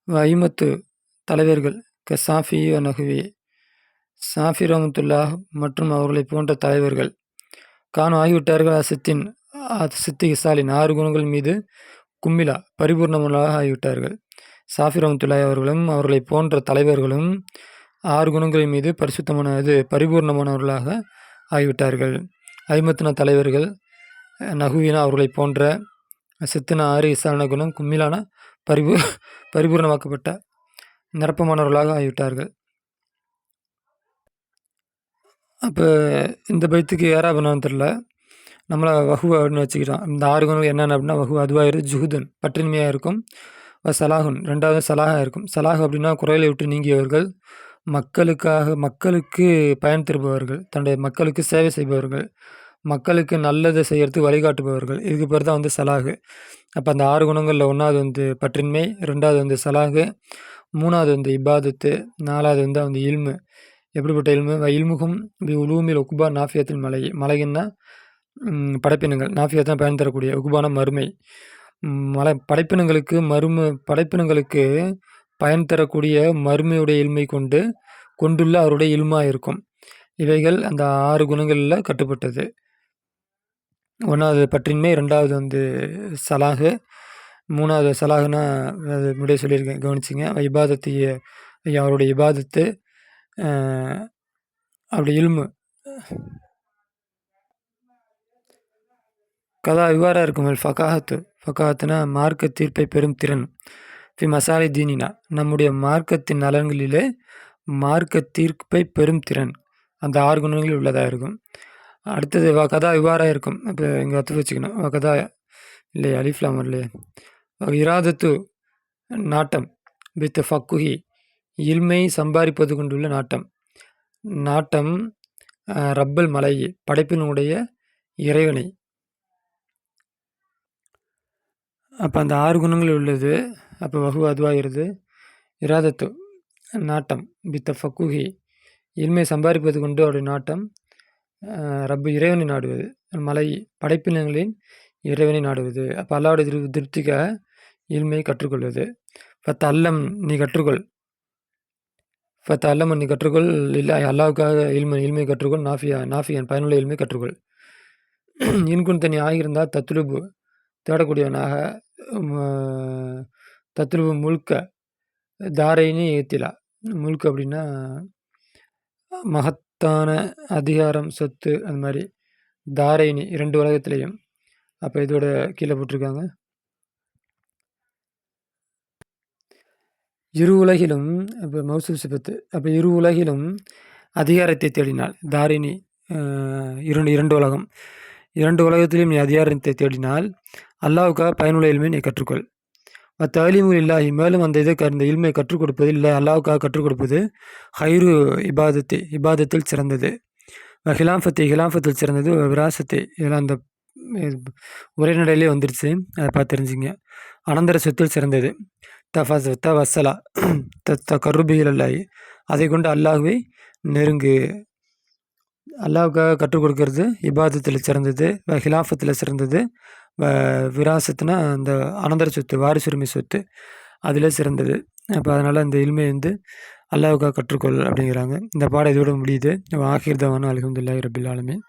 ஐமத்து தலைவர்கள் ஷாஃபி நஹ்வி, ஷாஃபி ரஹ்மத்துல்லாஹ் மற்றும் அவர்களைப் போன்ற தலைவர்கள் காணும் ஆகிவிட்டார்கள். சித்தி இசாலின் 6 குணங்கள் மீது கும்மிலா பரிபூர்ணமுள்ளதாக ஆகிவிட்டார்கள். ஷாஃபி ரஹ்மத்துல்லாஹி அவர்களும் அவர்களைப் போன்ற தலைவர்களும் 6 குணங்களின் மீது பரிபூர்ணமானவர்களாக ஆகிவிட்டார்கள். ஐமத்துனா தலைவர்கள், நஹ்வினா அவர்களைப் போன்ற, சித்துனா 6, இசாலின குணம், கும்மிலான பரிபூர்ணமாக்கப்பட்ட நிரப்பமானவர்களாக ஆகிவிட்டார்கள். அப்போ இந்த பைத்துக்கு ஏறா பண்ணான்னு தெரில, நம்மளை வஹுவ அப்படின்னு வச்சுக்கிட்டோம். இந்த 6 குணங்கள் என்னென்ன அப்படின்னா, வஹுவ அதுவாகிறது ஜுஹுதன் பற்றின்மையாக இருக்கும், சலாஹுன் 2வது சலாஹாக இருக்கும். சலாஹ் அப்படின்னா குறைகளை விட்டு நீங்கியவர்கள், மக்களுக்கு பயன் தருபவர்கள், தன்னுடைய மக்களுக்கு சேவை செய்பவர்கள், மக்களுக்கு நல்லதை செய்கிறதுக்கு வழிகாட்டுபவர்கள். இதுக்கு பேர் தான் சலாஹு. அப்போ அந்த 6 குணங்களில் 1வது பற்றின்மை, 2வது சலாஹு, 3வது இபாதத்து, 4வது இல்மு. எப்படிப்பட்ட இல்மு? இல்முகும் உலூமில் உக்குபா நாஃபியத்தில் மலைன்னா படைப்பினங்கள், நாஃபியத்தான் பயன் தரக்கூடிய, உகுபான மறுமை. படைப்பினங்களுக்கு பயன் தரக்கூடிய மறுமையுடைய இல்மை கொண்டுள்ள அவருடைய இல்மாக இருக்கும். இவைகள் அந்த 6 குணங்களில் கட்டுப்பட்டது. 1வது பற்றின்மை, 2வது சலாஹு, 3வது சலாஹுனா அது முன்னாடியே சொல்லியிருக்கேன், கவனிச்சிங்க. இபாதத்து, அவருடைய இபாதத்து, அப்படி இல்மு கதா இவ்வாறாக இருக்கும். ஃபகாஹத்துனா மார்க்க தீர்ப்பை பெறும் திறன். ஃபி மசாலி தீனினா நம்முடைய மார்க்கத்தின் நலன்களிலே மார்க்க தீர்ப்பை பெறும் திறன் அந்த 6 குணங்களில் உள்ளதாக இருக்கும். அடுத்தது கதா இவ்வாறாக இருக்கும். இப்போ இங்கே அத்து வச்சுக்கணும். கதா இல்லையா, அலிஃப்லாம் இல்லையா. இராதத்து நாட்டம், வித் ஃபக்குஹி இல்மை சம்பாதிப்பது கொண்டுள்ள நாட்டம், ரப்பல் மலை படைப்பினுடைய இறைவனை. அப்போ அந்த 6 குணங்கள் உள்ளது. அப்போ வஹுவ அதுவாகிறது. இராதத்து நாட்டம், பித்த ஃபக்குஹி இல்மை சம்பாதிப்பது கொண்டு அவருடைய நாட்டம், ரப்பு இறைவனை நாடுவது, மலை படைப்பினங்களின் இறைவனை நாடுவது. அப்போ அல்லாவுடைய திருப்திக்காக இல்மை கற்றுக்கொள்வது. நீ கற்றுக்கொள் இல்லை அல்லாவுக்காக இல்மை கற்றுக்கொள், நாஃபியன் பயனுள்ள இல்மை கற்றுக்கொள். இன்குன் தனி ஆகியிருந்தால் தத்துலுபு தேடக்கூடியவனாக, தத்துலுபு முழுக்க தாரைனி ஏத்திலா. முழுக்க அப்படின்னா மகத்தான அதிகாரம், சொத்து, அந்த மாதிரி. தாரைனி 2 உலகத்திலையும். அப்போ இதோட கீழே போட்டிருக்காங்க, இரு உலகிலும். இப்போ மௌசூல் சிபத்து. அப்போ இரு உலகிலும் அதிகாரத்தை தேடினால், தாரிணி 2 உலகம், 2 உலகத்திலும் நீ அதிகாரத்தை தேடினால் அல்லாவுக்காக பயனுள்ள இல்மை நீ கற்றுக்கொள். தலீமுல் இல்லாஹி மேலும் அந்த இல்மை கற்றுக் கொடுப்பது இல்லை, அல்லாவுக்காக கற்றுக் கொடுப்பது ஹைரு இபாதத்தில் சிறந்தது. ஹிலாஃபத்தில் சிறந்தது. விராசத்தை இதெல்லாம் அந்த உரைநடையிலே வந்துருச்சு, அதை பார்த்து தெரிஞ்சுங்க. அனந்தர சொத்தில் சிறந்தது. வசலா கருபிகள் அல்லாஹி அதை கொண்டு அல்லாஹுவை நெருங்கு. அல்லாவுக்காக கற்றுக் கொடுக்கறது இபாதத்தில் சிறந்தது, ஹிலாஃபத்தில் சிறந்தது. விராசத்துனா அந்த அனந்தர சொத்து, வாரிசுரிமை சொத்து, அதில் சிறந்தது. அப்போ அதனால் அந்த இல்மை அல்லாவுக்காக கற்றுக்கொள் அப்படிங்கிறாங்க. இந்த பாடம் இதோடு முடியுது. ஆகிர் தவானா அல்ஹம்துலில்லாஹி ரப்பில் ஆலமீன்.